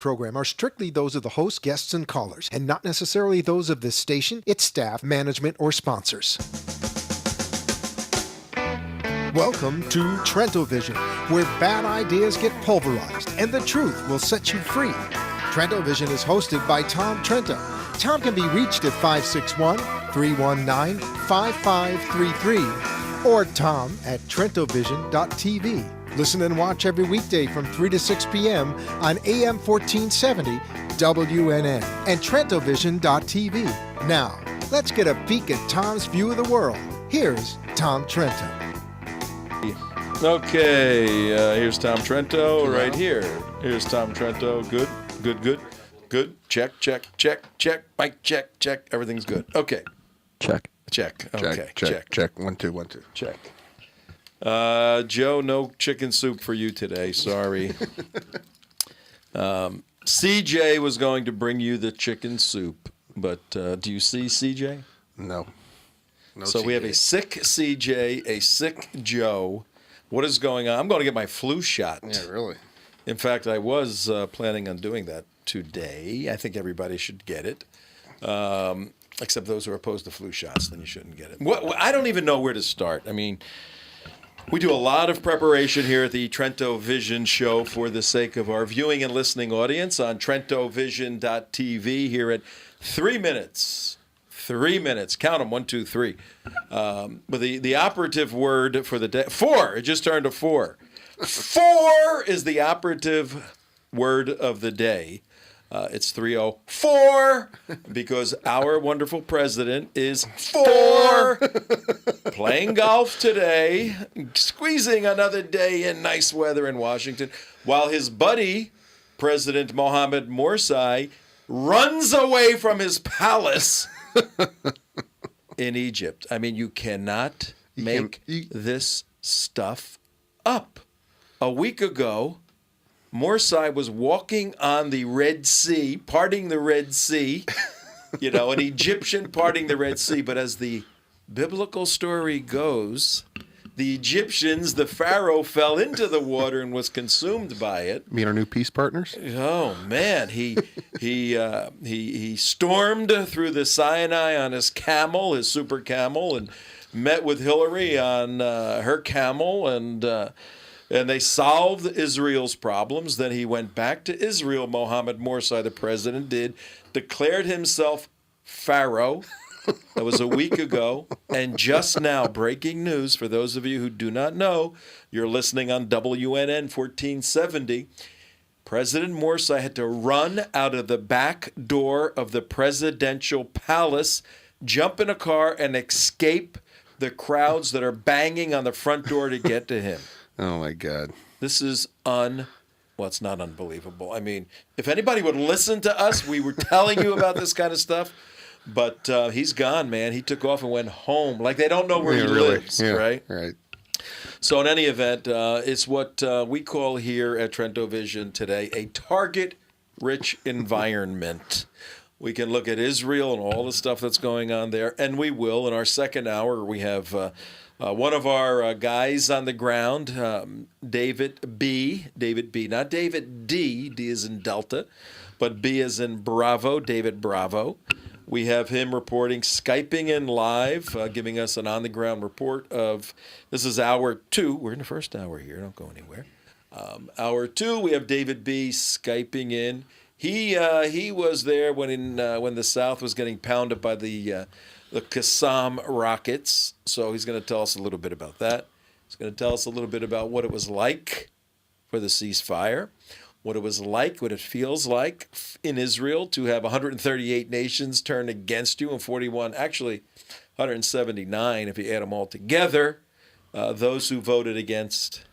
program are strictly those of the host, guests, and callers, and not necessarily those of this station, its staff, management, or sponsors. Welcome to Trento Vision, where bad ideas get pulverized and the truth will set you free. Trento Vision is hosted by Tom Trento. Tom can be reached at 561-319-5533 or Tom at TrentoVision.tv. Listen and watch every weekday from 3 to 6 p.m. on AM 1470 WNN and TrentoVision.tv. Now, let's get a peek at Tom's view of the world. Here's Tom Trento. Okay, here's Tom Trento right here. Here's Tom Trento. Good. Check. Mic check. Everything's good. Okay. Check. Okay. Check. 1 2 1 2. Check. Joe, no chicken soup for you today. Sorry. CJ was going to bring you the chicken soup, but do you see CJ? No. So we have a sick CJ, a sick Joe. What is going on? I'm going to get my flu shot. Yeah, really. In fact, I was planning on doing that today. I think everybody should get it, except those who are opposed to flu shots. Then you shouldn't get it. I don't even know where to start. I mean, we do a lot of preparation here at the Trento Vision Show for the sake of our viewing and listening audience on TrentoVision.tv here at 3 minutes. 3 minutes. Count them. 1, 2, 3. But the operative word for the day, 4. It just turned to 4. 4 is the operative word of the day. It's 3:04 because our wonderful president is 4 playing golf today, squeezing another day in nice weather in Washington, while his buddy, President Mohammed Morsi, runs away from his palace in Egypt. I mean, you cannot make this stuff up. A week ago, Morsi was walking on the Red Sea, parting the Red Sea, an Egyptian parting the Red Sea. But as the biblical story goes, the Egyptians, the Pharaoh, fell into the water and was consumed by it. Meet our new peace partners? Oh, man. He stormed through the Sinai on his camel, his super camel, and met with Hillary on her camel, and they solved Israel's problems. Then he went back to Israel. Mohammed Morsi, the president, declared himself Pharaoh. That was a week ago. And just now, breaking news for those of you who do not know, you're listening on WNN 1470. President Morsi had to run out of the back door of the presidential palace, jump in a car, and escape the crowds that are banging on the front door to get to him. Oh, my God. This is it's not unbelievable. I mean, if anybody would listen to us, we were telling you about this kind of stuff. But he's gone, man. He took off and went home. Like they don't know where he lives, right? Right. So in any event, it's what we call here at Trento Vision today a target-rich environment. We can look at Israel and all the stuff that's going on there, and we will. In our second hour, we have one of our guys on the ground, David B, not David D. D is in Delta, but B is in Bravo, David Bravo. We have him reporting, Skyping in live, giving us an on-the-ground report of, this is hour 2. We're in the first hour here. Don't go anywhere. Hour 2, we have David B. Skyping in. He was there when the South was getting pounded by the Qassam rockets. So he's going to tell us a little bit about that. He's going to tell us a little bit about what it was like for the ceasefire, what it was like, what it feels like in Israel to have 138 nations turn against you and 179 if you add them all together, those who voted against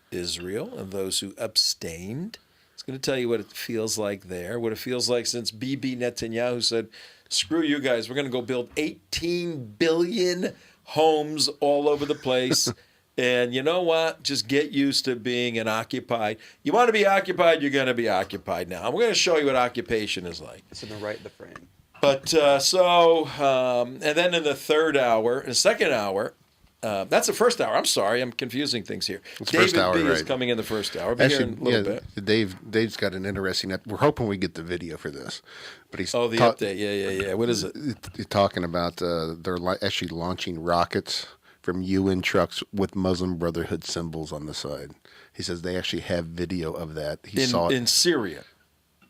Israel and those who abstained. It's going to tell you what it feels like there, what it feels like since Bibi Netanyahu said, screw you guys, we're going to go build 18 billion homes all over the place. And you know what? Just get used to being an occupied. You want to be occupied, you're going to be occupied now. I'm going to show you what occupation is like. It's in the right of the frame. But and then in the second hour, That's the first hour. I'm sorry, I'm confusing things here. It's David first hour, B is right. coming in the first hour. I'll be here in a little bit. Dave's got an interesting. We're hoping we get the video for this, but he's Oh, the update. Yeah. What is it? He's talking about they're actually launching rockets from UN trucks with Muslim Brotherhood symbols on the side. He says they actually have video of that. He saw it In Syria.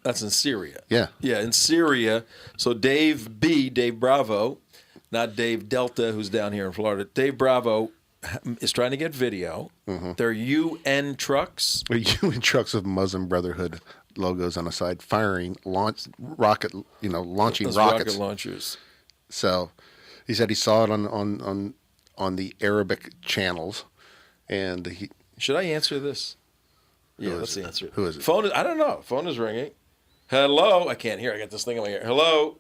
That's in Syria. Yeah. Yeah, in Syria. So Dave Bravo, not Dave Delta, who's down here in Florida. Dave Bravo is trying to get video. Mm-hmm. They're UN trucks. UN trucks with Muslim Brotherhood logos on the side, launching Those rockets. rocket launchers. So he said he saw it on the Arabic channels, and he. Should I answer this? Yeah, Who let's is it? answer it. Who is it? Phone is, I don't know. Phone is ringing. Hello. I can't hear. I got this thing in my ear. Hello.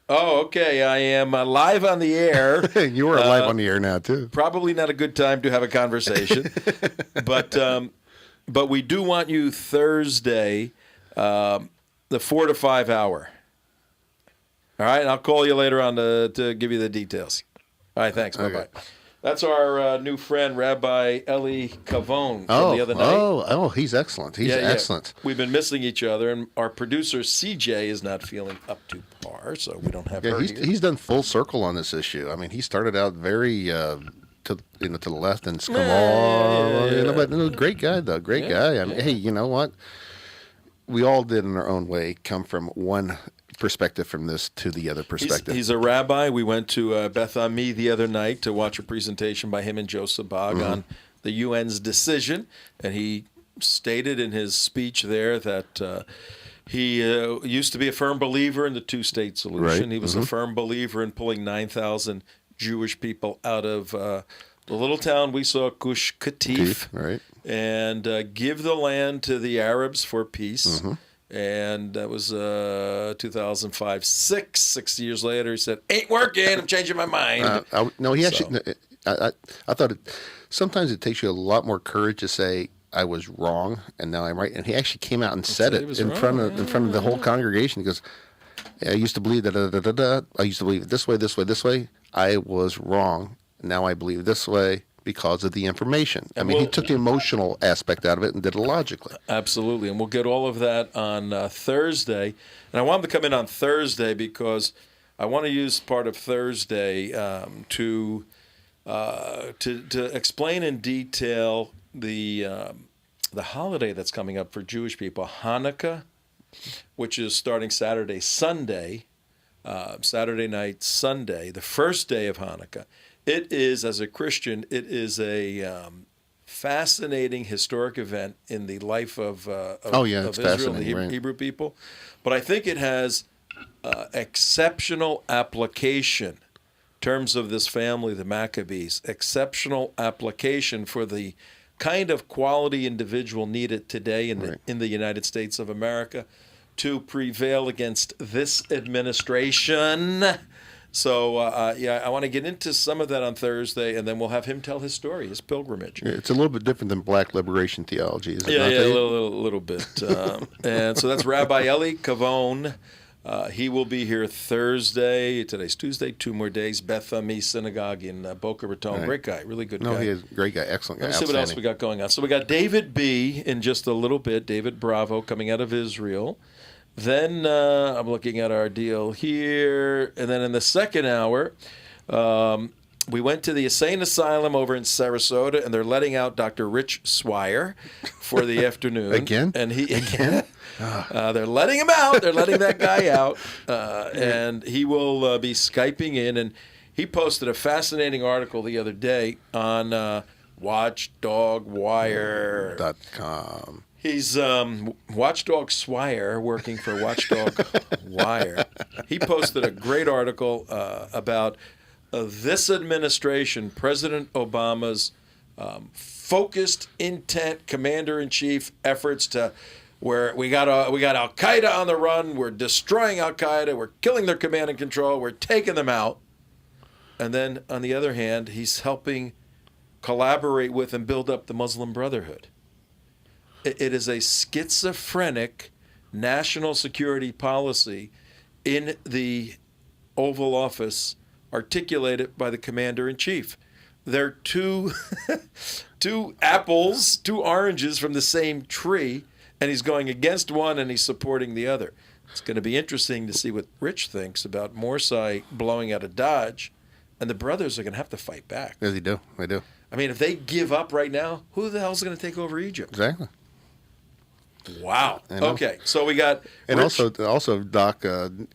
Oh, okay. I am live on the air. You are live on the air now too. Probably not a good time to have a conversation, but we do want you Thursday, the 4 to 5 hour. All right, and I'll call you later on to give you the details. All right, thanks. Bye bye. Okay. That's our new friend Rabbi Eli Kavon from the other night. Oh, he's excellent. He's excellent. We've been missing each other, and our producer CJ is not feeling up to par, so we don't have Yeah, her here. he's done full circle on this issue. I mean, he started out very to the left and come all. yeah. But great guy though, great guy. I mean, hey, you know what? We all did in our own way come from one perspective from this to the other perspective. He's a rabbi. We went to Beth Ami the other night to watch a presentation by him and Joe Sabag on the UN's decision, and he stated in his speech there that he used to be a firm believer in the two-state solution. Right. He was a firm believer in pulling 9,000 Jewish people out of the little town we saw, Gush Katif, right. and give the land to the Arabs for peace. And that was 2005. 6 years later, he said, "Ain't working. I'm changing my mind." No, he actually. I thought sometimes it takes you a lot more courage to say I was wrong and now I'm right. And he actually came out and said he it was in wrong. front of the whole congregation. He goes, "I used to believe that. I used to believe it this way, this way, this way. I was wrong. Now I believe this way." Because of the information. I mean, he took the emotional aspect out of it and did it logically. Absolutely. And we'll get all of that on Thursday. And I want him to come in on Thursday because I want to use part of Thursday to explain in detail the holiday that's coming up for Jewish people, Hanukkah, which is starting Saturday night, Sunday, the first day of Hanukkah. It is, as a Christian, it is a fascinating historic event in the life of it's Israel, the fascinating, right. Hebrew people. But I think it has exceptional application in terms of this family, the Maccabees, exceptional application for the kind of quality individual needed today in the United States of America to prevail against this administration. So, I want to get into some of that on Thursday, and then we'll have him tell his story, his pilgrimage. It's a little bit different than black liberation theology, is it Yeah, not? a Dave? little bit. And so that's Rabbi Eli Kavon. He will be here Thursday. Today's Tuesday, 2 more days. Beth Ami Synagogue in Boca Raton. Right. Great guy, really good No, guy. he is a great guy, excellent guy. Let's see what else we got going on. So we got David B. in just a little bit, David Bravo coming out of Israel. Then I'm looking at our deal here. And then in the second hour, we went to the insane asylum over in Sarasota, and they're letting out Dr. Rich Swire for the afternoon. Again? And they're letting him out. They're letting that guy out. And he will be Skyping in. And he posted a fascinating article the other day on .com. He's Watchdog Swire, working for Watchdog Wire. He posted a great article about this administration, President Obama's focused intent, commander-in-chief efforts to where we got Al Qaeda on the run. We're destroying Al Qaeda. We're killing their command and control. We're taking them out. And then on the other hand, he's helping collaborate with and build up the Muslim Brotherhood. It is a schizophrenic national security policy in the Oval Office articulated by the commander-in-chief. they're two two apples, two oranges from the same tree, and he's going against one and he's supporting the other. It's going to be interesting to see what Rich thinks about Morsi blowing out of Dodge, and the brothers are going to have to fight back. Yes, they do. They do. I mean, if they give up right now, who the hell's going to take over Egypt? Exactly. Wow. I know. Okay, so we got And Rich. also, Doc,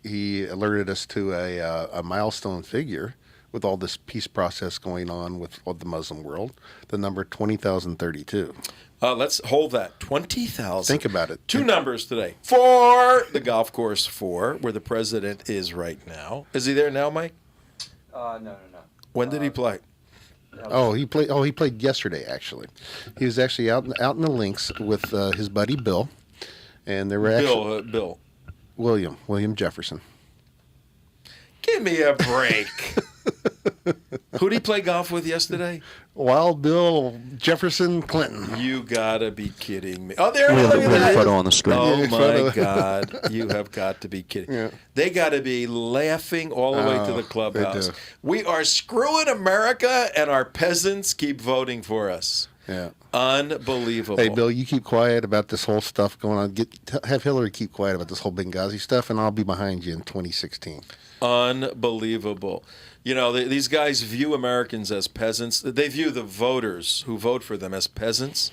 he alerted us to a milestone figure with all this peace process going on with the Muslim world. The number 20,032. Let's hold that 20,000. Think about it. Two numbers today. 4, the golf course 4, where the president is right now. Is he there now, Mike? No. When did he play? Oh, he played. Oh, he played yesterday. Actually, he was actually out in the links with his buddy Bill, and they were actually Bill. William Jefferson. Give me a break. Who did he play golf with yesterday? Wild Bill Jefferson Clinton. You gotta be kidding me. Oh, there We look have at the that. photo on the screen. Oh Yeah, my photo. God! You have got to be kidding. Yeah. They got to be laughing all the way to the They clubhouse. do. We are screwing America, and our peasants keep voting for us. Yeah. Unbelievable. Hey, Bill, you keep quiet about this whole stuff going on. Have Hillary keep quiet about this whole Benghazi stuff, and I'll be behind you in 2016. Unbelievable. You know, these guys view Americans as peasants. They view the voters who vote for them as peasants.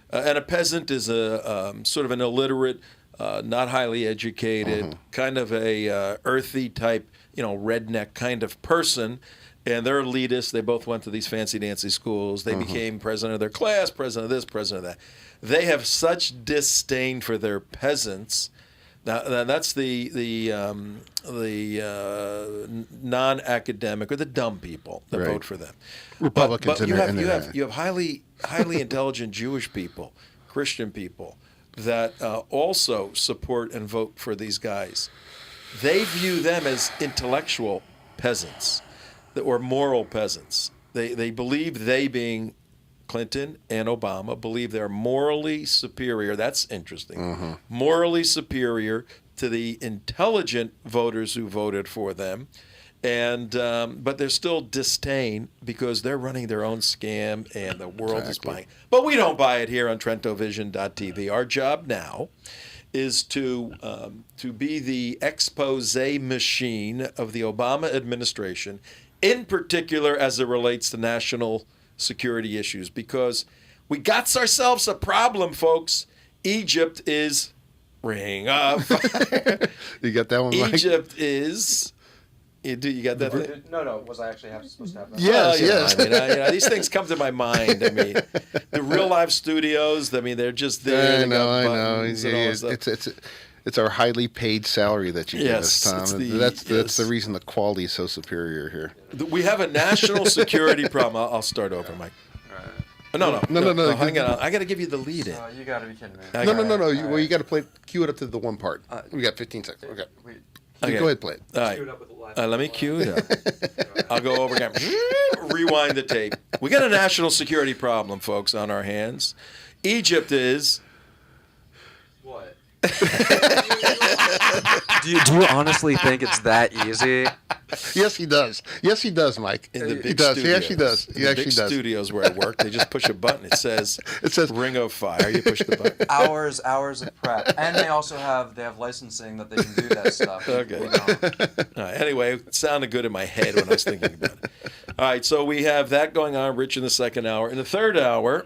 And a peasant is a sort of an illiterate, not highly educated, kind of a earthy type, redneck kind of person. And they're elitists. They both went to these fancy-dancy schools. They became president of their class, president of this, president of that. They have such disdain for their peasants. Now that's the non-academic or the dumb people that Right. vote for them. Republicans but in you there. have highly intelligent Jewish people, Christian people that also support and vote for these guys. They view them as intellectual peasants or moral peasants. They believe they, being Clinton and Obama, believe they're morally superior. That's interesting. Morally superior to the intelligent voters who voted for them. And but there's still disdain because they're running their own scam and the world is buying. But we don't buy it here on TrentoVision.tv. Our job now is to be the expose machine of the Obama administration, in particular as it relates to national security issues, because we got ourselves a problem, folks. Egypt is ring of fire. You got that one, Mike? Egypt is. You got that thing? No. Was I actually supposed to have that? Yes, Well, yes. I mean, these things come to my mind. I mean, the real live studios. I mean, they're just there. I They got know. buttons and all that stuff. It's our highly paid salary that you Yes, give it's us, Tom. the- That's yes. the reason the quality is so superior here. We have a national security problem. I'll start over, Mike. No. No. Hang on. I got to give you the lead in. You gotta be kidding me. No. You got to cue it up to the one part. We got 15 seconds. Okay. Okay. Go ahead, play it. All right. Let me cue it up. I'll go over again. Rewind the tape. We got a national security problem, folks, on our hands. Egypt is. What? Do you honestly think it's that easy? Yes, he does. Yes, he does, Mike. In the he big does. studios. He actually does. In He the actually big does. studios where I work, they just push a button. It says Ring of Fire. You push the button. Hours of prep, and they also have licensing that they can do that stuff. Okay. You know. All right, anyway, it sounded good in my head when I was thinking about it. All right, so we have that going on, Rich, in the second hour. In the third hour,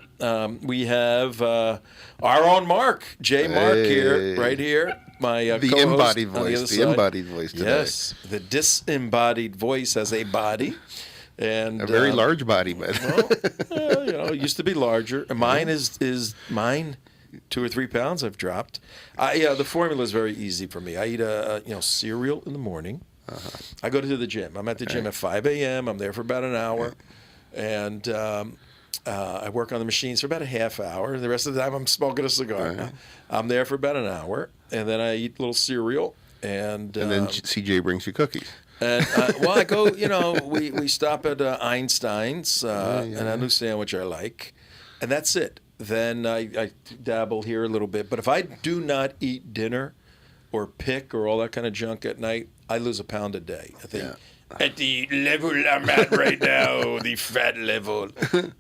we have our own Mark, J. Mark here, right here. My The co-host embodied on the voice. other The side. embodied voice today. Yes, the disembodied voice has a body. And A very large body, but it used to be larger. Mine is mine. 2 or 3 pounds I've dropped. The formula is very easy for me. I eat cereal in the morning. I go to the gym. I'm at the gym at 5 a.m. I'm there for about an hour, and I work on the machines for about a half hour. The rest of the time I'm smoking a cigar. I'm there for about an hour, and then I eat a little cereal, and then CJ brings you cookies. and I go. We stop at Einstein's, and a new sandwich I like, and that's it. Then I dabble here a little bit. But if I do not eat dinner or pick or all that kind of junk at night, I lose a pound a day. I think at the level I'm at right now, the fat level.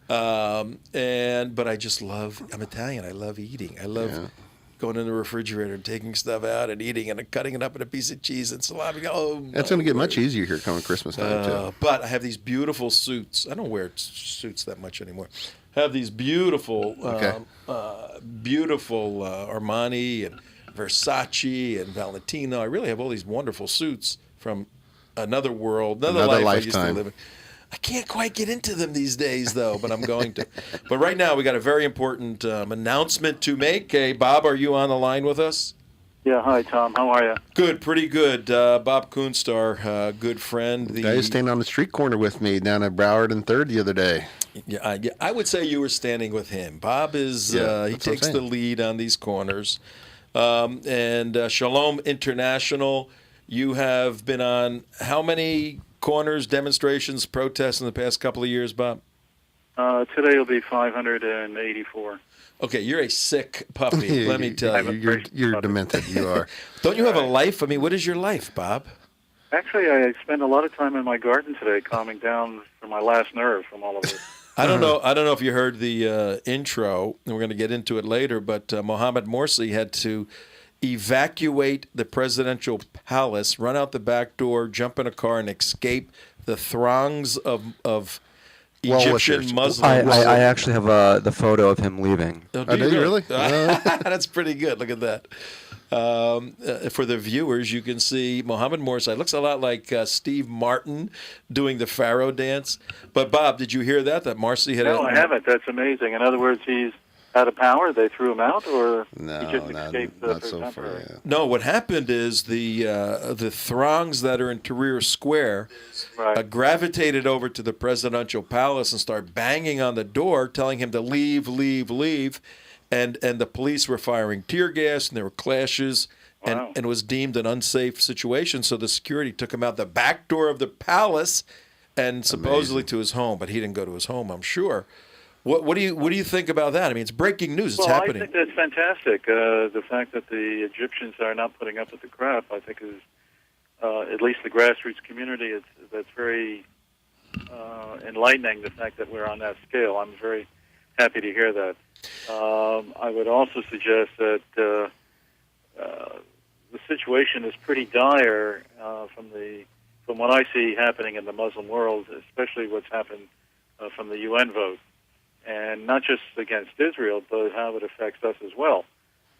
But I just love. I'm Italian. I love eating. I love going in the refrigerator and taking stuff out and eating and cutting it up in a piece of cheese and salami. Oh, That's going to get much easier here coming Christmas time too. But I have these beautiful suits. I don't wear suits that much anymore. I have these beautiful, beautiful Armani and Versace and Valentino. I really have all these wonderful suits from another world, another life I used to lifetime. live in. I can't quite get into them these days, though, but I'm going to. But right now, we got a very important announcement to make. Hey, Bob, are you on the line with us? Yeah, hi, Tom. How are you? Good, pretty good. Bob Kuhnstar, good friend. The Guy was standing on the street corner with me down at Broward and 3rd the other day. Yeah, I would say you were standing with him. Bob is he takes the lead on these corners. And Shalom International, you have been on how many corners, demonstrations, protests in the past couple of years, Bob? Today will be 584. Okay, you're a sick puppy, let me tell you. You're demented. You are. Don't you have a life? I mean, what is your life, Bob? Actually, I spent a lot of time in my garden today calming down from my last nerve from all of this. I don't know if you heard the intro, and we're going to get into it later, but Mohammed Morsi had to evacuate the presidential palace, run out the back door, jump in a car, and escape the throngs of Egyptian Muslims. I actually have the photo of him leaving. Oh, do you really? That's pretty good. Look at that. For the viewers, you can see Mohammed Morsi. Looks a lot like Steve Martin doing the Pharaoh dance. But, Bob, did you hear that Morsi had... No, I haven't. That's amazing. In other words, he's out of power? They threw him out, or he just escaped not for so far. temporary? Yeah. No, what happened is the throngs that are in Tahrir Square Right. gravitated over to the presidential palace and started banging on the door, telling him to leave, leave, leave. And the police were firing tear gas, and there were clashes, and it was deemed an unsafe situation. So the security took him out the back door of the palace and supposedly to his home. But he didn't go to his home, I'm sure. What do you think about that? I mean, it's breaking news. It's happening. I think that's fantastic. The fact that the Egyptians are not putting up with the crap, I think, is at least the grassroots community. That's very enlightening. The fact that we're on that scale, I'm very happy to hear that. I would also suggest that the situation is pretty dire from what I see happening in the Muslim world, especially what's happened from the UN vote. And not just against Israel, but how it affects us as well,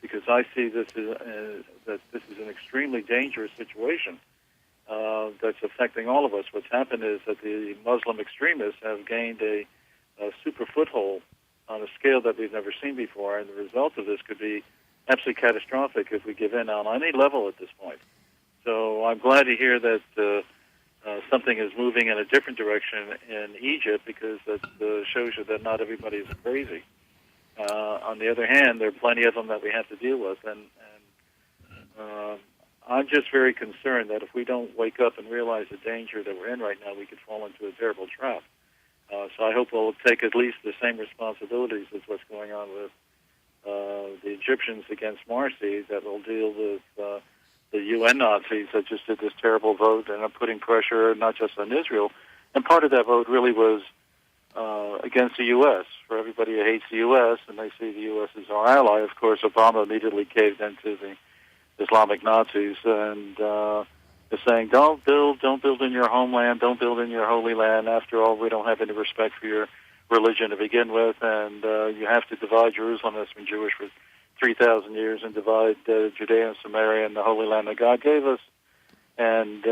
because I see this as that this is an extremely dangerous situation that's affecting all of us. What's happened is that the Muslim extremists have gained a super foothold on a scale that we've never seen before, and the result of this could be absolutely catastrophic if we give in on any level at this point. So I'm glad to hear that something is moving in a different direction in Egypt, because that shows you that not everybody is crazy. On the other hand, there are plenty of them that we have to deal with, and I'm just very concerned that if we don't wake up and realize the danger that we're in right now, we could fall into a terrible trap. So I hope we'll take at least the same responsibilities as what's going on with the Egyptians against Morsi, that will deal with the UN Nazis that just did this terrible vote and are putting pressure not just on Israel. And part of that vote really was against the U.S. For everybody who hates the U.S. and they see the U.S. as our ally, of course, Obama immediately caved into the Islamic Nazis and is saying, don't build in your homeland, don't build in your holy land. After all, we don't have any respect for your religion to begin with, and you have to divide Jerusalem, that's been Jewish for 3,000 years, and divide Judea and Samaria and the Holy Land that God gave us. And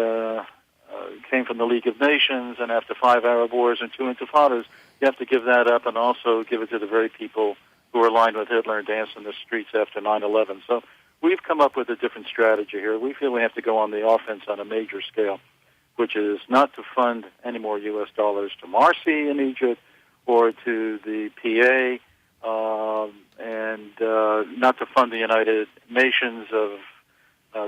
came from the League of Nations, and after 5 Arab wars and 2 intifadas, you have to give that up and also give it to the very people who were aligned with Hitler and danced in the streets after 9/11. So we've come up with a different strategy here. We feel we have to go on the offense on a major scale, which is not to fund any more U.S. dollars to Morsi in Egypt or to the PA, and not to fund the United Nations of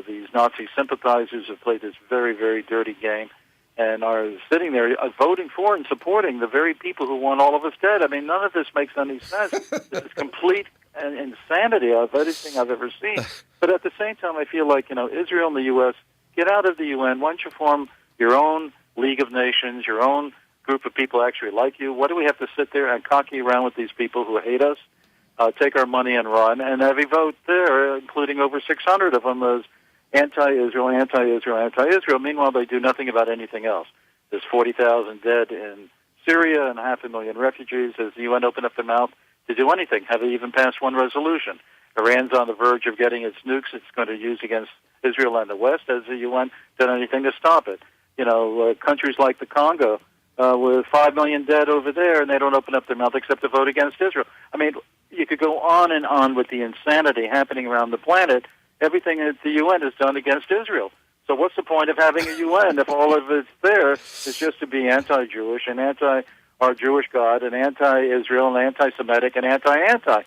these Nazi sympathizers who play this very, very dirty game and are sitting there voting for and supporting the very people who want all of us dead. I mean, none of this makes any sense. This is complete insanity of anything I've ever seen. But at the same time, I feel like, Israel and the U.S., get out of the UN. Why don't you form your own League of Nations, your own group of people actually like you? What do we have to sit there and cocky around with these people who hate us, take our money and run, and every vote there, including over 600 of them, is anti-Israel, anti-Israel, anti-Israel. Meanwhile, they do nothing about anything else. There's 40,000 dead in Syria and 500,000 refugees. Has the UN opened up their mouth to do anything? Have they even passed one resolution? Iran's on the verge of getting its nukes it's going to use against Israel and the West. Has the UN done anything to stop it? Countries like the Congo, with 5 million dead over there, and they don't open up their mouth except to vote against Israel. I mean, you could go on and on with the insanity happening around the planet. Everything that the UN has done against Israel. So what's the point of having a UN if all of it's there is just to be anti-Jewish and anti our Jewish God and anti-Israel and anti-Semitic and anti-anti?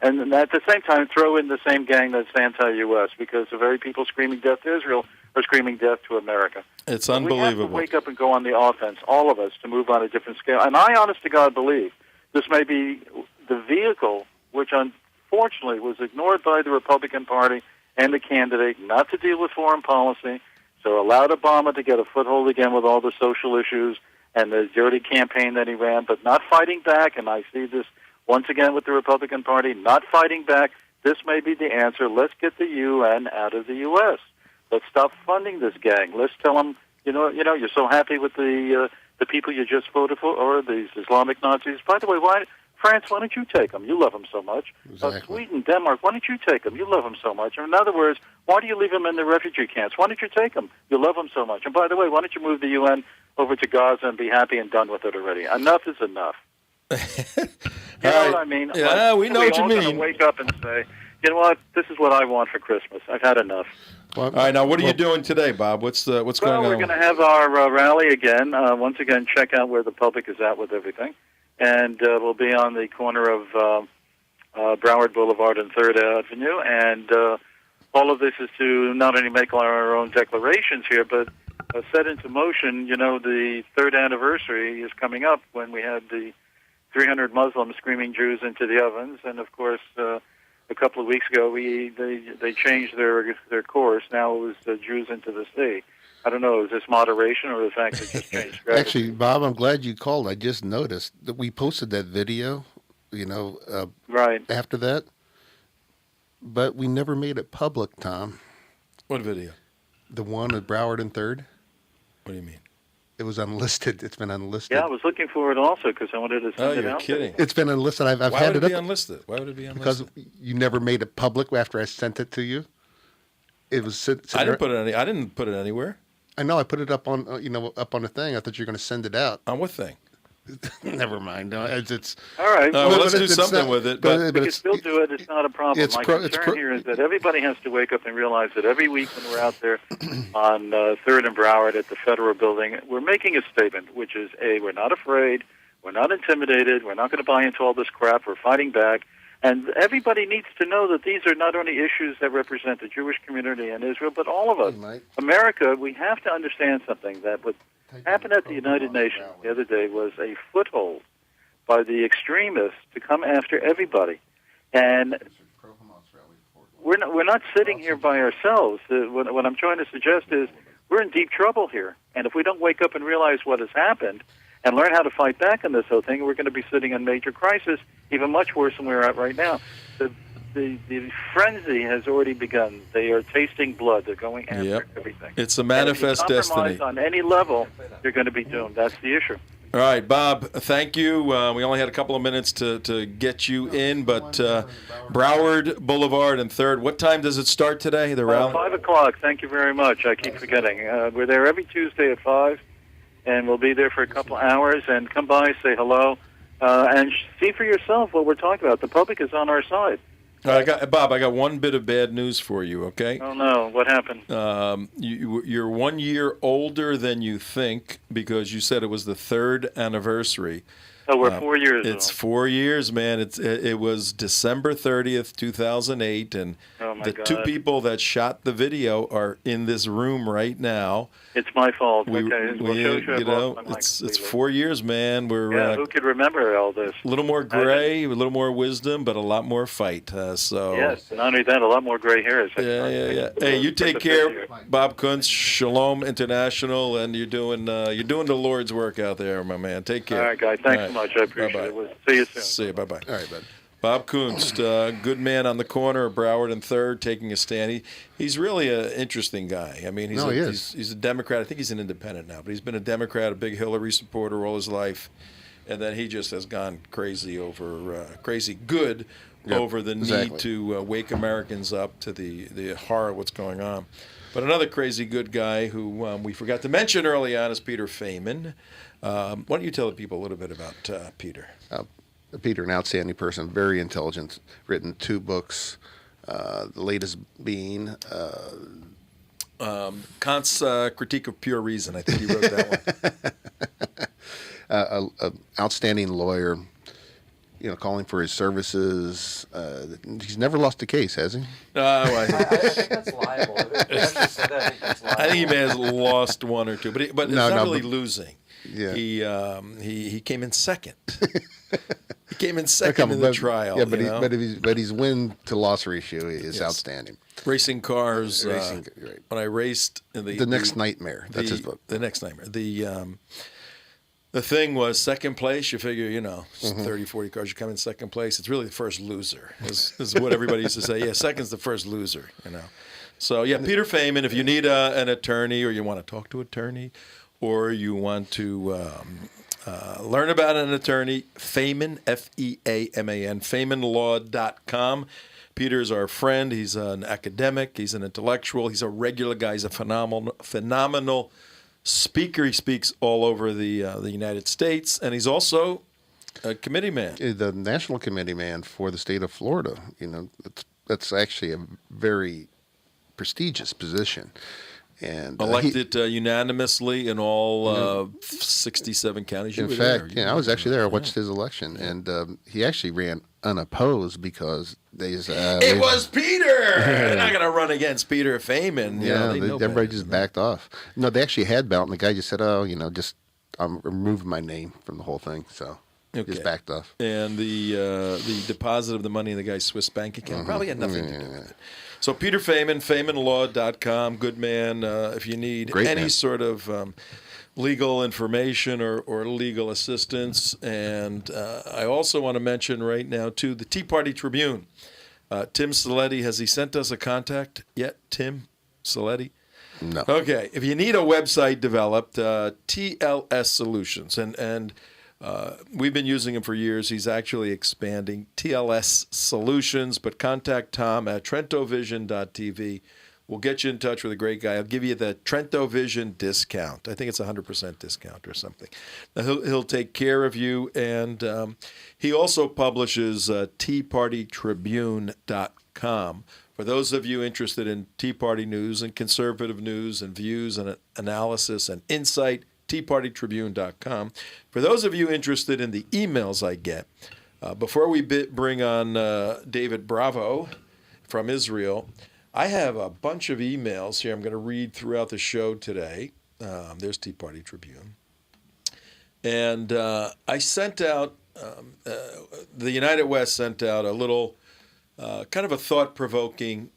And at the same time, throw in the same gang that's anti-U.S. because the very people screaming death to Israel are screaming death to America. It's So unbelievable. we have to wake up and go on the offense, all of us, to move on a different scale. And I, honest to God, believe this may be the vehicle which, unfortunately, was ignored by the Republican Party and the candidate not to deal with foreign policy, so allowed Obama to get a foothold again with all the social issues and the dirty campaign that he ran, but not fighting back. And I see this once again with the Republican Party, not fighting back. This may be the answer. Let's get the UN out of the U.S. Let's stop funding this gang. Let's tell them, you're so happy with the people you just voted for, or these Islamic Nazis. By the way, France, why don't you take them? You love them so much. Exactly. Sweden, Denmark, why don't you take them? You love them so much. Or in other words, why do you leave them in the refugee camps? Why don't you take them? You love them so much. And by the way, why don't you move the UN over to Gaza and be happy and done with it already? Enough is enough. You know what I mean? Yeah, we know what you We're all mean. gonna wake up and say, you know what? This is what I want for Christmas. I've had enough. Well, All right, now what are you doing today, Bob? What's going Well, on? we're going to have our rally again. Once again, check out where the public is at with everything. And we'll be on the corner of Broward Boulevard and 3rd Avenue. And all of this is to not only make our own declarations here, but set into motion, the 3rd anniversary is coming up when we had the 300 Muslims screaming Jews into the ovens. And, of course, a couple of weeks ago, they changed their course. Now it was Jews into the sea. I don't know, is this moderation or the fact that it just changed strategy? Actually, Bob, I'm glad you called. I just noticed that we posted that video, Right. after that, but we never made it public, Tom. What video? The one at Broward and 3rd, What do you mean? it was unlisted. It's been unlisted. Yeah, I was looking for it also because I wanted to send it you're out. kidding. It's been unlisted. I've Why had would it it be up unlisted? Why would it be because unlisted? you never made it public after I sent it to you. It was I didn't put it anywhere. I know I put it up on up on the thing. I thought you were going to send it out. On what thing? Never mind. No, it's All right. Well, But let's do it's something not- with it. but- But we but can it's- still do it. It's not a problem. It's My pro- it's concern pro- here is that everybody has to wake up and realize that every week when we're out there on 3rd and Broward at the Federal Building, we're making a statement, which is, A, we're not afraid, we're not intimidated, we're not going to buy into all this crap, we're fighting back. And everybody needs to know that these are not only issues that represent the Jewish community and Israel, but all of us. Mike. America, we have to understand something, that what happened at the United Nations the other day was a foothold by the extremists to come after everybody. And we're not sitting here by ourselves. What I'm trying to suggest is we're in deep trouble here. And if we don't wake up and realize what has happened and learn how to fight back on this whole thing, we're going to be sitting in major crisis, even much worse than we're at right now. The frenzy has already begun. They are tasting blood. They're going after Yep. everything. It's a And if you manifest compromise destiny. on any level, you're going to be doomed. That's the issue. All right, Bob, thank you. We only had a couple of minutes to get you in, but Broward Boulevard and 3rd, what time does it start today, the rally? 5 o'clock. Thank you very much. I keep forgetting. We're there every Tuesday at 5, and we'll be there for a couple of hours. And come by, say hello, and see for yourself what we're talking about. The public is on our side. Bob, I got one bit of bad news for you, okay? Oh, no. What happened? You're 1 year older than you think because you said it was the 3rd anniversary. Oh, we're 4 years It's old. 4 years, man. It was December 30th, 2008, and Oh, my the God. two people that shot the video are in this room right now. It's my fault. We, Okay. Well, we shows you I've you know, lost my mind it's completely. 4 years, man. We're Yeah, who could remember all this? a little more gray, a little more wisdom, but a lot more fight. So Yes, and not only that, a lot more gray hairs. yeah. Hey, you take care, Bob Kuntz, Shalom International, and you're doing the Lord's work out there, my man. Take care. All right, guys. Thanks All so right. much. I appreciate Bye-bye. it. We'll see you soon. See you. Bye bye. All right, bud. Bob Kunst, good man on the corner of Broward and Third, taking a stand. He's really an interesting guy. I mean, No, he is. he's a Democrat. I think he's an independent now, but he's been a Democrat, a big Hillary supporter all his life, and then he just has gone crazy over Yep, over the exactly. need to wake Americans up to the horror of what's going on. But another crazy good guy who we forgot to mention early on is Peter Feynman. Why don't you tell the people a little bit about Peter? Peter, an outstanding person, very intelligent, written 2 books, the latest being Kant's Critique of Pure Reason. I think he wrote that one. a outstanding lawyer, calling for his services. He's never lost a case, has he? I think that's liable. If you actually said that, I think that's liable. I think he may have lost one or two, but it's No, not no, really but- losing. Yeah. He came in second. He came in Come second on, in the but- trial. Yeah, but you know? but his win to loss ratio is Yes. outstanding. Racing cars. Racing, right. When I raced in The Next Nightmare. That's his book. The Next Nightmare. The thing was second place. You figure, Mm-hmm. 30, 40 cars, you come in second place. It's really the first loser. Is what everybody used to say. Yeah, second's the first loser. So yeah, Peter Feynman. If you need an attorney, or you want to talk to an attorney, or you want to learn about an attorney, Feynman, F-E-A-M-A-N, FeynmanLaw.com. Peter's our friend. He's an academic. He's an intellectual. He's a regular guy. He's a phenomenal speaker. He speaks all over the United States, and he's also a committee man. The national committee man for the state of Florida. That's actually a very prestigious position. And Elected unanimously in all 67 counties. You in were fact, there. I was actually there. I watched his election, and he actually ran unopposed because It was Peter. They're not going to run against Peter Feynman. They know everybody better just than backed off. No, they actually had ballot, and the guy just said, just I'm removing my name from the whole thing. So Okay. just backed off. And the deposit of the money in the guy's Swiss bank account probably had nothing to do with it. So Peter Feynman, FeynmanLaw.com, good man. If you need Great any man. sort of legal information or legal assistance. And I also want to mention right now, too, the Tea Party Tribune. Tim Saletti, has he sent us a contact yet, Tim Saletti? No. Okay, if you need a website developed, TLS Solutions, and we've been using him for years. He's actually expanding TLS Solutions, but contact Tom at TrentoVision.tv. We'll get you in touch with a great guy. I'll give you the Trento Vision discount. I think it's 100% discount or something. Now, he'll take care of you, and he also publishes TeaPartyTribune.com. For those of you interested in Tea Party news and conservative news and views and analysis and insight, TeaPartyTribune.com. For those of you interested in the emails I get, before we bring on David Bravo from Israel, I have a bunch of emails here I'm going to read throughout the show today. There's Tea Party Tribune. And I sent out, the United West sent out a little kind of a thought-provoking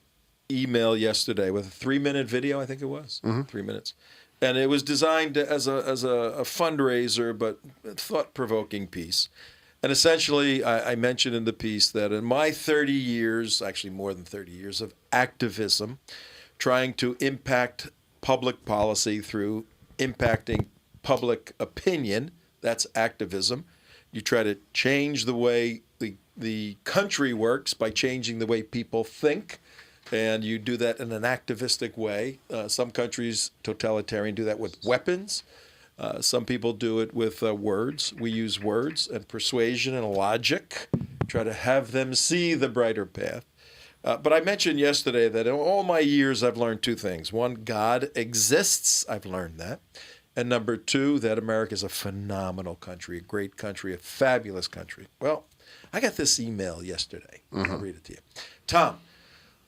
email yesterday with a 3-minute video, I think it was, 3 minutes. And it was designed as a fundraiser, but thought-provoking piece. And essentially, I mentioned in the piece that in my 30 years, actually more than 30 years of activism, trying to impact public policy through impacting public opinion, that's activism. You try to change the way the country works by changing the way people think, and you do that in an activistic way. Some countries, totalitarian, do that with weapons. Some people do it with words. We use words and persuasion and logic, try to have them see the brighter path. But I mentioned yesterday that in all my years I've learned two things. One, God exists. I've learned that. And number two, that America is a phenomenal country, a great country, a fabulous country. Well, I got this email yesterday. I'll read it to you. Tom,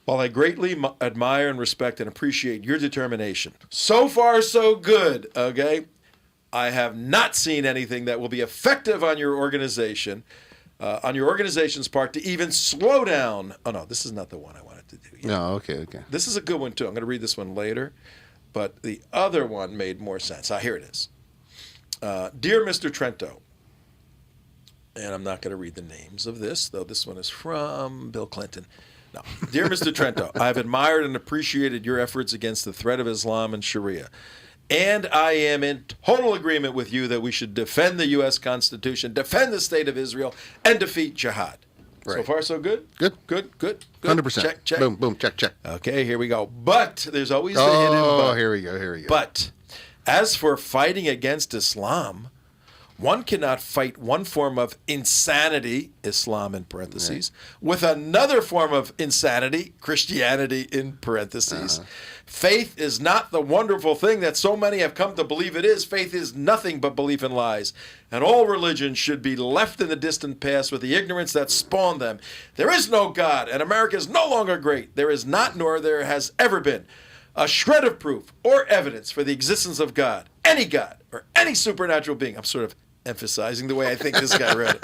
while I greatly admire and respect and appreciate your determination, so far so good, okay? I have not seen anything that will be effective on your organization's part to even slow down. Oh, no, this is not the one I wanted to do yet. No, okay. This is a good one, too. I'm going to read this one later, but the other one made more sense. Here it is. Dear Mr. Trento, and I'm not going to read the names of this, though this one is from Bill Clinton. No. Dear Mr. Trento, I've admired and appreciated your efforts against the threat of Islam and Sharia. And I am in total agreement with you that we should defend the U.S. Constitution, defend the state of Israel, and defeat jihad. So Right. far, so good? Good. 100%. Check. Boom, check. Okay, here we go. But there's always the hidden Oh, but. here we go. But as for fighting against Islam, one cannot fight one form of insanity, Islam in parentheses, with another form of insanity, Christianity in parentheses. Faith is not the wonderful thing that so many have come to believe it is. Faith is nothing but belief in lies. And all religions should be left in the distant past with the ignorance that spawned them. There is no God, and America is no longer great. There is not, nor there has ever been, a shred of proof or evidence for the existence of God, or any supernatural being. I'm sort of emphasizing the way I think this guy read it.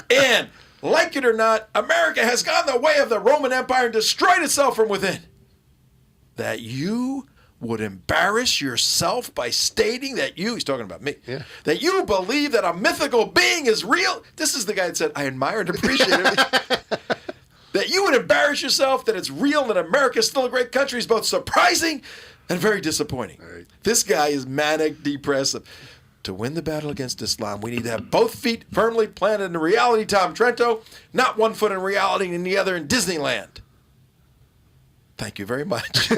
And, like it or not, America has gone the way of the Roman Empire and destroyed itself from within. That you would embarrass yourself by stating that he's talking about me, that you believe that a mythical being is real. This is the guy that said, I admire and appreciate it. That you would embarrass yourself, that it's real, that America is still a great country is both surprising and very disappointing. Right. This guy is manic depressive. To win the battle against Islam, we need to have both feet firmly planted in reality, Tom Trento, not one foot in reality and the other in Disneyland. Thank you very much.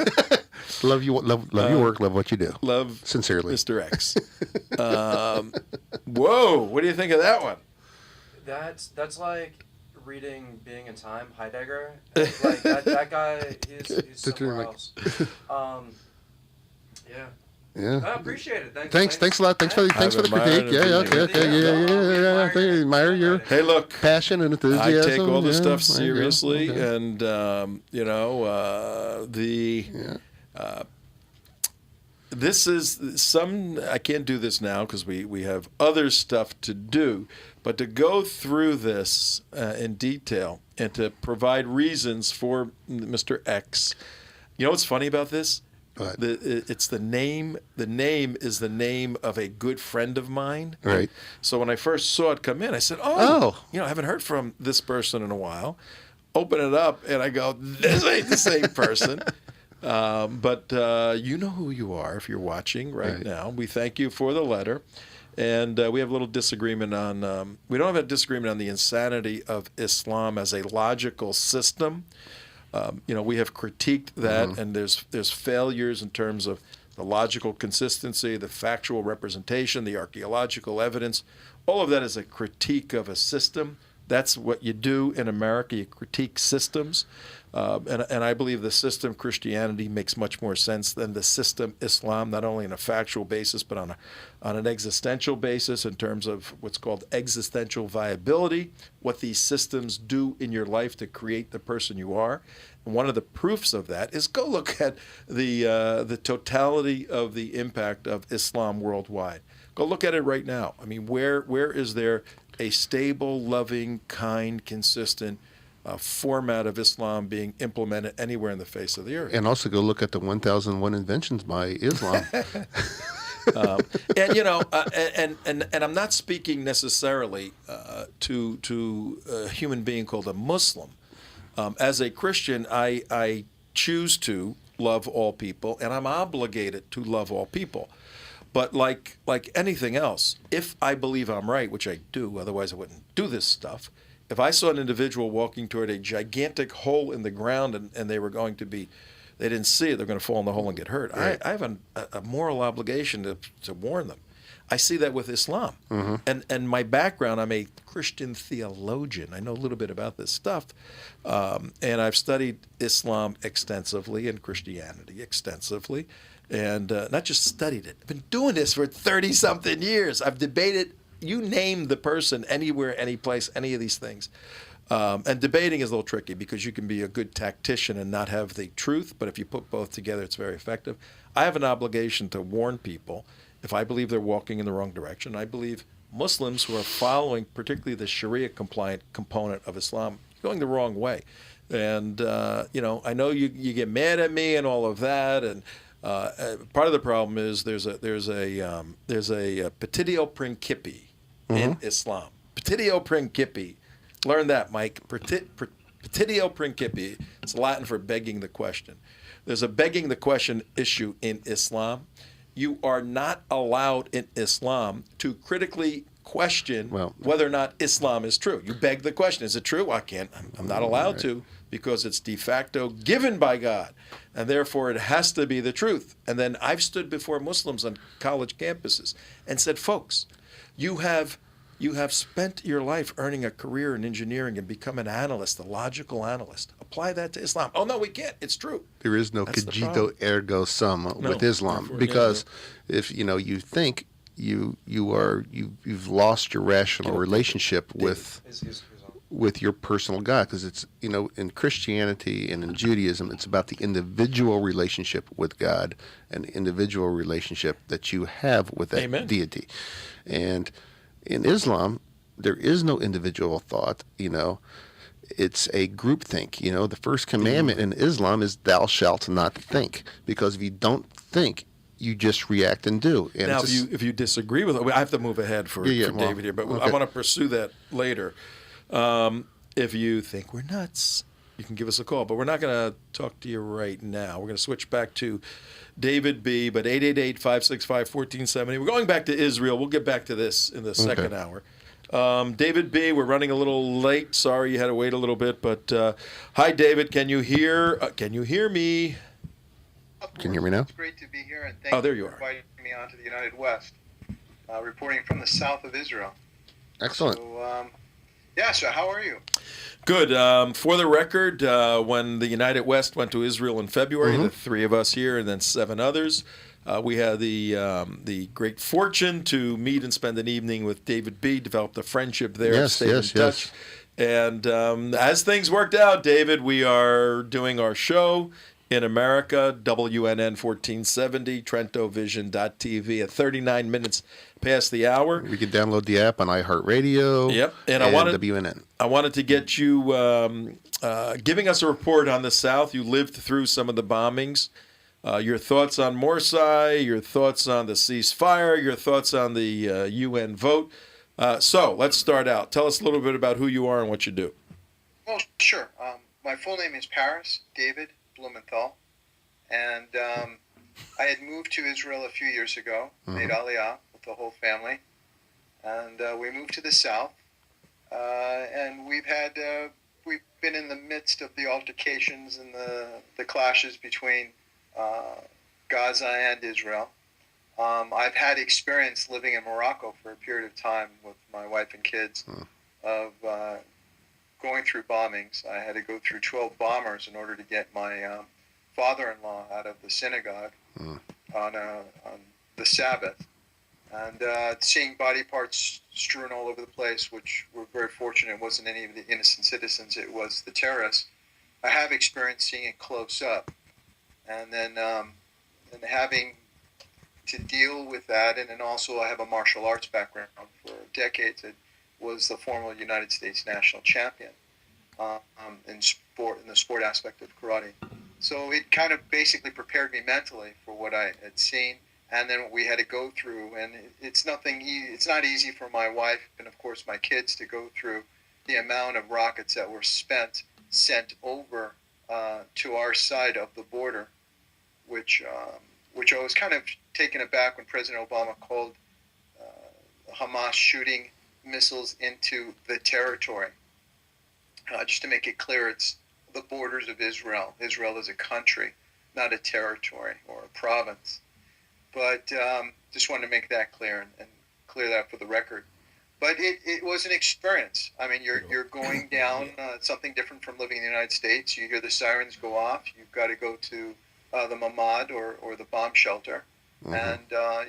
Love your work, love what you do. Love Sincerely. Mr. X. Whoa, what do you think of that one? That's like reading Being in Time, Heidegger. Like that guy, he's somewhere else. Yeah. Yeah. I appreciate it. Thanks a lot. Thanks for the critique. Yeah. I admire your Hey, look, passion and enthusiasm. I take all this Yeah, stuff there you go. seriously, Okay. and this is some. I can't do this now because we have other stuff to do. But to go through this in detail and to provide reasons for Mr. X, you know what's funny about this? What? It's the name. The name is the name of a good friend of mine. Right. So when I first saw it come in, I said, Oh. I haven't heard from this person in a while. Open it up, and I go, this ain't the same person. But you know who you are if you're watching right now. We thank you for the letter. And we have a little disagreement on, we don't have a disagreement on the insanity of Islam as a logical system. We have critiqued that, and there's failures in terms of the logical consistency, the factual representation, the archaeological evidence. All of that is a critique of a system. That's what you do in America. You critique systems. And I believe the system Christianity makes much more sense than the system Islam, not only on a factual basis, but on an existential basis in terms of what's called existential viability, what these systems do in your life to create the person you are. And one of the proofs of that is go look at the totality of the impact of Islam worldwide. Go look at it right now. I mean, where is there a stable, loving, kind, consistent format of Islam being implemented anywhere in the face of the earth? And also go look at the 1001 inventions by Islam. And I'm not speaking necessarily to a human being called a Muslim. As a Christian, I choose to love all people, and I'm obligated to love all people. But like anything else, if I believe I'm right, which I do, otherwise I wouldn't do this stuff. If I saw an individual walking toward a gigantic hole in the ground and they were going to be, they didn't see it, they're going to fall in the hole and get hurt. Right. I have a moral obligation to warn them. I see that with Islam. And my background, I'm a Christian theologian. I know a little bit about this stuff. And I've studied Islam extensively and Christianity extensively. And not just studied it. I've been doing this for 30-something years. I've debated, you name the person, anywhere, any place, any of these things. And debating is a little tricky because you can be a good tactician and not have the truth, but if you put both together, it's very effective. I have an obligation to warn people if I believe they're walking in the wrong direction. I believe Muslims who are following particularly the Sharia-compliant component of Islam going the wrong way. And, I know you get mad at me and all of that, and part of the problem is there's a petitio principi in Islam. Petitio principi. Learn that, Mike. Petitio principi. It's Latin for begging the question. There's a begging the question issue in Islam. You are not allowed in Islam to critically question whether or not Islam is true. You beg the question. Is it true? I'm not allowed to because it's de facto given by God. And therefore it has to be the truth. And then I've stood before Muslims on college campuses and said, folks, you have spent your life earning a career in engineering and become an analyst, a logical analyst. Apply that to Islam. Oh, no, we can't. It's true. There is no That's the cogito problem. ergo sum with Islam, therefore, because if you think you've lost your rational relationship with your personal God, because it's in Christianity and in Judaism it's about the individual relationship with God and the individual relationship that you have with that deity. And in Islam, there is no individual thought, it's a group think. The first commandment in Islam is thou shalt not think, because if you don't think, you just react and do. And now, if you disagree with it, I have to move ahead for David here, but I want to pursue that later. If you think we're nuts, you can give us a call, but we're not going to talk to you right now. We're going to switch back to David B., but 888-565-1470. We're going back to Israel. We'll get back to this in the second hour. David B., we're running a little late. Sorry you had to wait a little bit, but hi, David. Can you hear me? Can you hear me now? It's great to be here, and thank there you you for are. inviting me onto the United West, reporting from the south of Israel. Excellent. So how are you? Good. For the record, when the United West went to Israel in February, the three of us here and then 7 others, we had the great fortune to meet and spend an evening with David B., developed a friendship there, stayed in touch. And as things worked out, David, we are doing our show in America, WNN 1470, TrentoVision.tv at 39 minutes past the hour. We can download the app on iHeartRadio. Yep, and WNN. I wanted to get you giving us a report on the South. You lived through some of the bombings. Your thoughts on Morsi, your thoughts on the ceasefire, your thoughts on the UN vote. So let's start out. Tell us a little bit about who you are and what you do. Well, sure. My full name is Paris David Blumenthal, and I had moved to Israel a few years ago, made Aliyah with the whole family, and we moved to the south, and we've been in the midst of the altercations and the clashes between Gaza and Israel. I've had experience living in Morocco for a period of time with my wife and kids of going through bombings. I had to go through 12 bombers in order to get my father-in-law out of the synagogue on the Sabbath. And seeing body parts strewn all over the place, which we're very fortunate it wasn't any of the innocent citizens, it was the terrorists. I have experienced seeing it close up. And then and having to deal with that, and then also I have a martial arts background for decades. It was the former United States national champion in the sport aspect of karate. So it kind of basically prepared me mentally for what I had seen, and then what we had to go through. And it's not easy for my wife and of course my kids to go through the amount of rockets that were sent over to our side of the border, which I was kind of taken aback when President Obama called Hamas shooting missiles into the territory. Just to make it clear, it's the borders of Israel. Israel is a country, not a territory or a province. But just wanted to make that clear and clear that for the record. But it was an experience. I mean, you're going down something different from living in the United States. You hear the sirens go off. You've got to go to the Mamad or the bomb shelter. And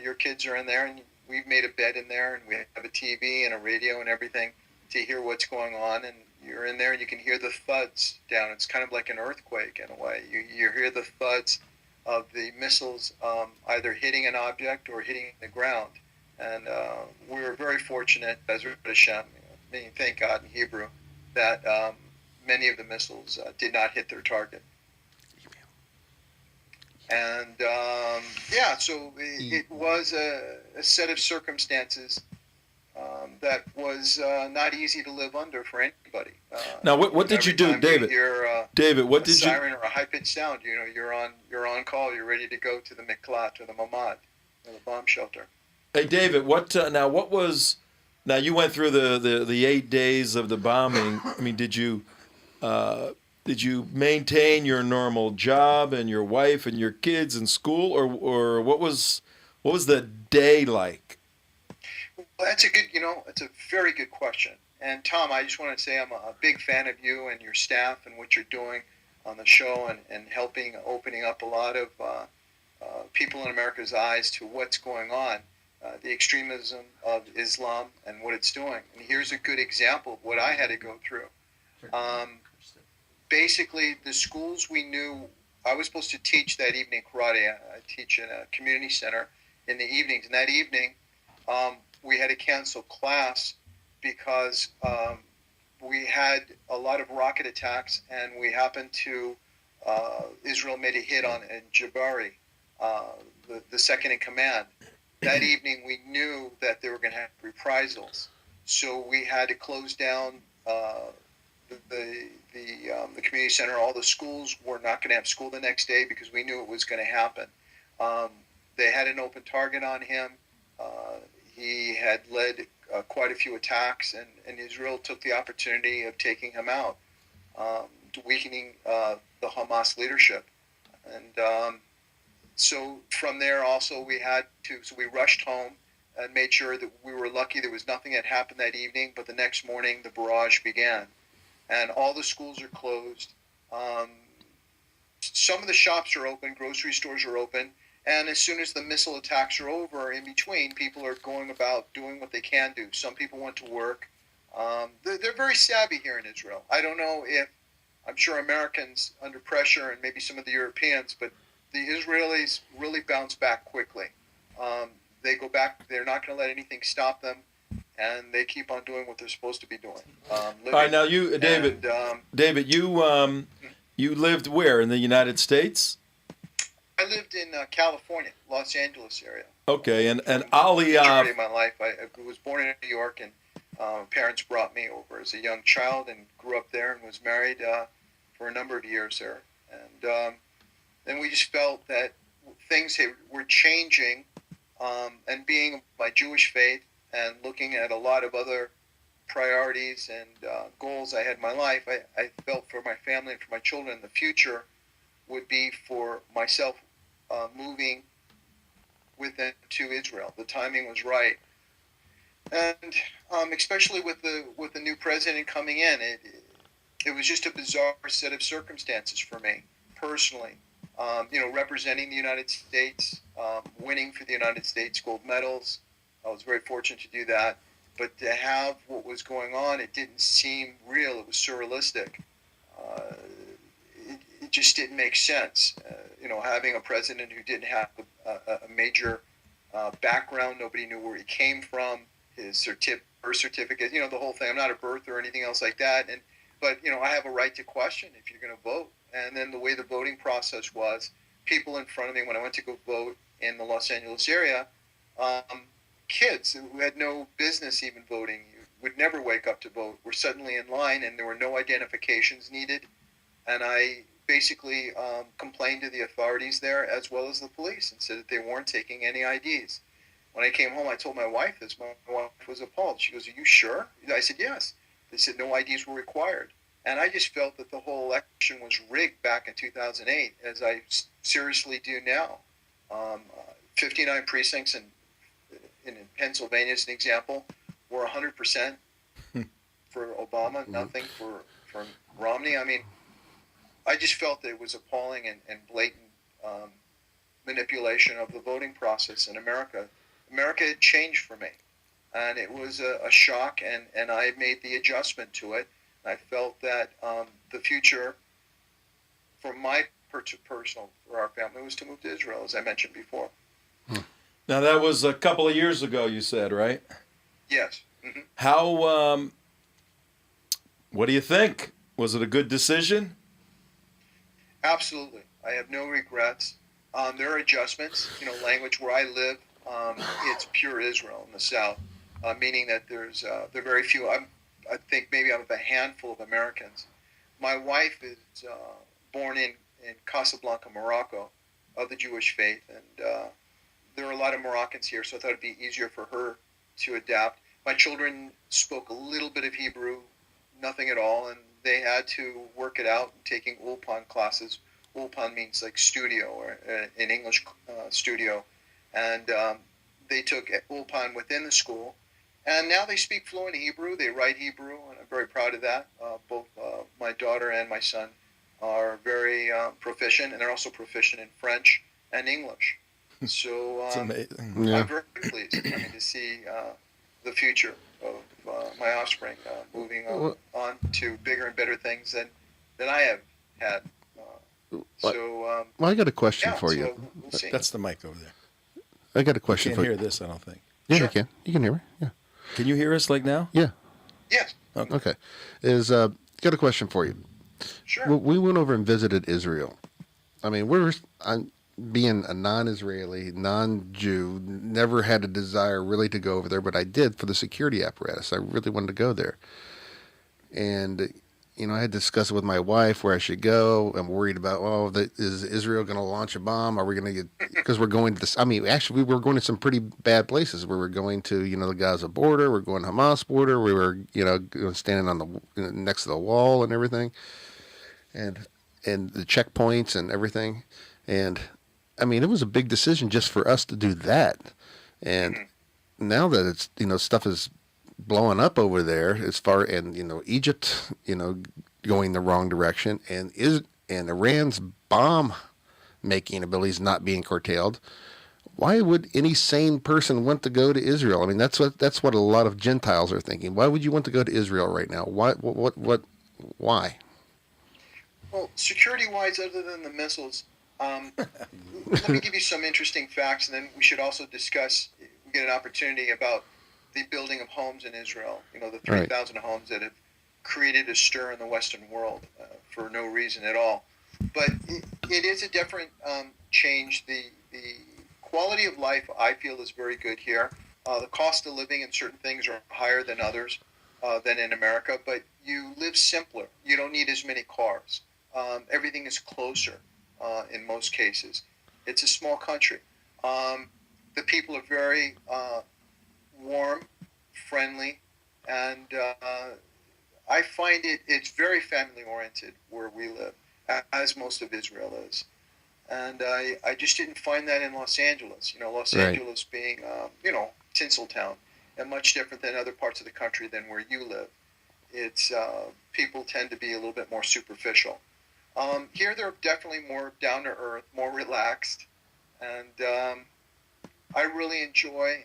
your kids are in there, and we've made a bed in there, and we have a TV and a radio and everything to hear what's going on. And you're in there, and you can hear the thuds down. It's kind of like an earthquake in a way. You hear the thuds of the missiles either hitting an object or hitting the ground. And we were very fortunate, Bezrat Hashem, meaning thank God in Hebrew, that many of the missiles did not hit their target. And so it was a set of circumstances that was not easy to live under for anybody. Now, what did you do, David? David, what did you? A siren or a high-pitched sound. You know, you're on call. You're ready to go to the miklat or the mamad, or the bomb shelter. Hey, David, what was? Now you went through the 8 days of the bombing. I mean, did you maintain your normal job and your wife and your kids in school, or what was the day like? Well, that's a very good question. And Tom, I just want to say I'm a big fan of you and your staff and what you're doing on the show and helping opening up a lot of people in America's eyes to what's going on, the extremism of Islam and what it's doing. And here's a good example of what I had to go through. Basically, the schools we knew, I was supposed to teach that evening karate. I teach in a community center in the evenings. And that evening, we had to cancel class because we had a lot of rocket attacks, and we happened to, Israel made a hit on Jabari, the second in command. That evening, we knew that they were going to have reprisals. So we had to close down the community center. All the schools were not going to have school the next day because we knew it was going to happen. They had an open target on him. He had led quite a few attacks, and Israel took the opportunity of taking him out, weakening the Hamas leadership. And so from there also so we rushed home and made sure that we were lucky there was nothing that happened that evening, but the next morning the barrage began. And all the schools are closed. Some of the shops are open, grocery stores are open, and as soon as the missile attacks are over, in between, people are going about doing what they can do. Some people went to work. They're very savvy here in Israel. I don't know if, I'm sure Americans under pressure and maybe some of the Europeans, but the Israelis really bounce back quickly. They go back, they're not going to let anything stop them, and they keep on doing what they're supposed to be doing. All right, now you, David, you lived where, in the United States? I lived in California, Los Angeles area. Okay, and The Ali, majority of my life, I was born in New York, and parents brought me over as a young child and grew up there and was married for a number of years there. And then we just felt that things were changing, and being my Jewish faith and looking at a lot of other priorities and goals I had in my life, I felt for my family and for my children, the future would be for myself moving with them to Israel. The timing was right, and especially with the new president coming in, it was just a bizarre set of circumstances for me personally. Representing the United States, winning for the United States gold medals. I was very fortunate to do that. But to have what was going on, it didn't seem real. It was surrealistic. It just didn't make sense. Having a president who didn't have a major background, nobody knew where he came from, his birth certificate, the whole thing. I'm not a birther or anything else like that. But I have a right to question if you're going to vote. And then the way the voting process was, people in front of me, when I went to go vote in the Los Angeles area, kids who had no business even voting, would never wake up to vote, were suddenly in line, and there were no identifications needed. And I basically complained to the authorities there as well as the police and said that they weren't taking any IDs. When I came home, I told my wife this. My wife was appalled. She goes, "Are you sure?" I said, "Yes." They said no IDs were required. And I just felt that the whole election was rigged back in 2008, as I seriously do now. 59 precincts in Pennsylvania, as an example, were 100% for Obama, nothing for Romney. I mean, I just felt that it was appalling and blatant manipulation of the voting process in America. America had changed for me, and it was a shock, and I made the adjustment to it. I felt that the future for my personal, for our family, was to move to Israel, as I mentioned before. Now, that was a couple of years ago, you said, right? Yes. Mm-hmm. How, what do you think? Was it a good decision? Absolutely. I have no regrets. There are adjustments. Language where I live, it's pure Israel in the south, meaning that there are very few. I think maybe out of a handful of Americans. My wife is born in Casablanca, Morocco, of the Jewish faith, and there are a lot of Moroccans here, so I thought it'd be easier for her to adapt. My children spoke a little bit of Hebrew, nothing at all, and they had to work it out taking Ulpan classes. Ulpan means like studio, or an English studio, and they took Ulpan within the school, and now they speak fluent Hebrew. They write Hebrew, and I'm very proud of that. Both my daughter and my son are very proficient, and they're also proficient in French and English. So It's amazing. Yeah. I'm very pleased to see the future of my offspring moving on to bigger and better things than I have had. Well, I got a question Yeah, for so you. we'll see. That's the mic over there. I got a question Can't for hear you. this, I don't think. Yeah, Sure. you can. You can hear me. Yeah. Can you hear us like now? Yeah. Yes, Okay. Got a question for you. sure. We went over and visited Israel. I mean, I'm being a non-Israeli, non-Jew, never had a desire really to go over there, but I did for the security apparatus. I really wanted to go there. And, I had discussed it with my wife where I should go. I'm worried about, is Israel going to launch a bomb? Are we going to get, because we're going to this, actually, we were going to some pretty bad places. We were going to, the Gaza border. We're going to Hamas border. We were, standing on the, next to the wall and everything. And the checkpoints and everything. And, it was a big decision just for us to do that. And now that it's, stuff is blowing up over there and Egypt, going the wrong direction, and Iran's bomb making abilities not being curtailed. Why would any sane person want to go to Israel? That's what a lot of Gentiles are thinking. Why would you want to go to Israel right now? Why? Why? Well, security-wise, other than the missiles, let me give you some interesting facts, and then we should also discuss, we get an opportunity about the building of homes in Israel, the 3,000 homes that have created a stir in the Western world for no reason at all. But it is a different change. The quality of life, I feel, is very good here. The cost of living in certain things are higher than others than in America, but you live simpler. You don't need as many cars. Everything is closer in most cases. It's a small country. The people are very warm, friendly, and I find it's very family-oriented where we live, as most of Israel is. And I just didn't find that in Los Angeles. Los Right. Angeles being, Tinseltown, and much different than other parts of the country than where you live. It's people tend to be a little bit more superficial. Here they're definitely more down to earth, more relaxed, and I really enjoy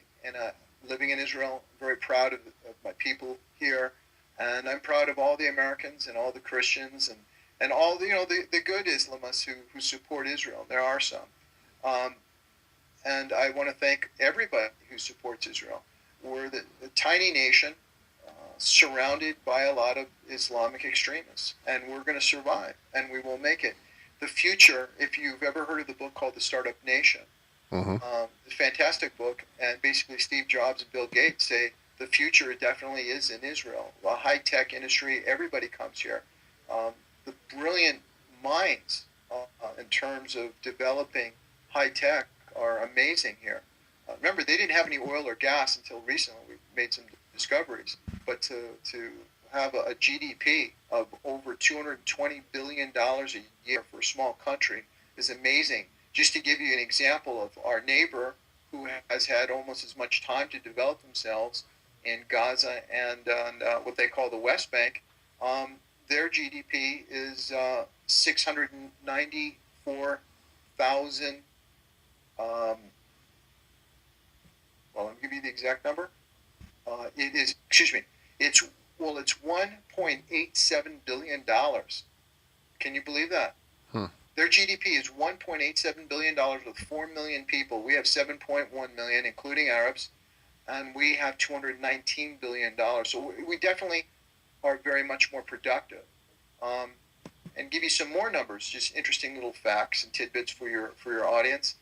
living in Israel. I'm very proud of my people here, and I'm proud of all the Americans and all the Christians and all the good Islamists who support Israel. There are some, and I want to thank everybody who supports Israel. We're a tiny nation, surrounded by a lot of Islamic extremists, and we're going to survive, and we will make it. The future, if you've ever heard of the book called The Startup Nation, a fantastic book, and basically Steve Jobs and Bill Gates say the future definitely is in Israel. The high-tech industry, everybody comes here. The brilliant minds in terms of developing high-tech are amazing here. Remember, they didn't have any oil or gas until recently. We made some discoveries. But to have a GDP of over $220 billion a year for a small country is amazing. Just to give you an example of our neighbor who has had almost as much time to develop themselves in Gaza and on what they call the West Bank, their GDP is 694,000. Well, I'll give you the exact number. It is, excuse me, it's $1.87 billion. Can you believe that? Their GDP is $1.87 billion with 4 million people. We have 7.1 million, including Arabs, and we have $219 billion. So we definitely are very much more productive. And give you some more numbers, just interesting little facts and tidbits for your audience.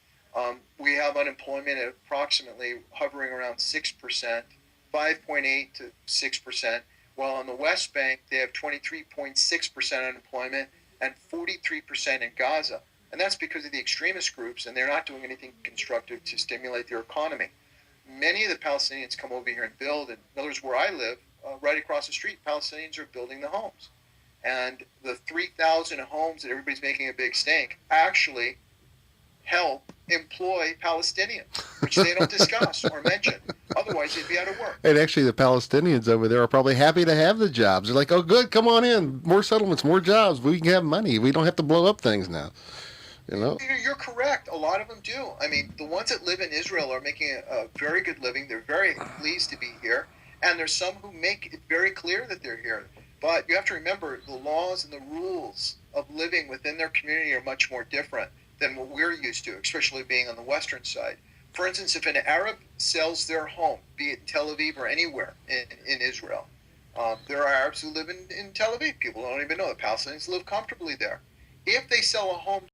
We have unemployment at approximately hovering around 6%, 5.8 to 6%, while on the West Bank they have 23.6% unemployment and 43% in Gaza. And that's because of the extremist groups, and they're not doing anything constructive to stimulate their economy. Many of the Palestinians come over here and build, and in other words, where I live, right across the street, Palestinians are building the homes. And the 3,000 homes that everybody's making a big stink actually help employ Palestinians, which they don't discuss or mention. Otherwise, they'd be out of work. And actually, the Palestinians over there are probably happy to have the jobs. They're like, oh, good, come on in. More settlements, more jobs. We can have money. We don't have to blow up things now. You know? You're correct. A lot of them do. I mean, the ones that live in Israel are making a very good living. They're very pleased to be here. And there's some who make it very clear that they're here. But you have to remember, the laws and the rules of living within their community are much more different than what we're used to, especially being on the western side. For instance, if an Arab sells their home, be it in Tel Aviv or anywhere in Israel, there are Arabs who live in Tel Aviv. People don't even know that Palestinians live comfortably there. If they sell a home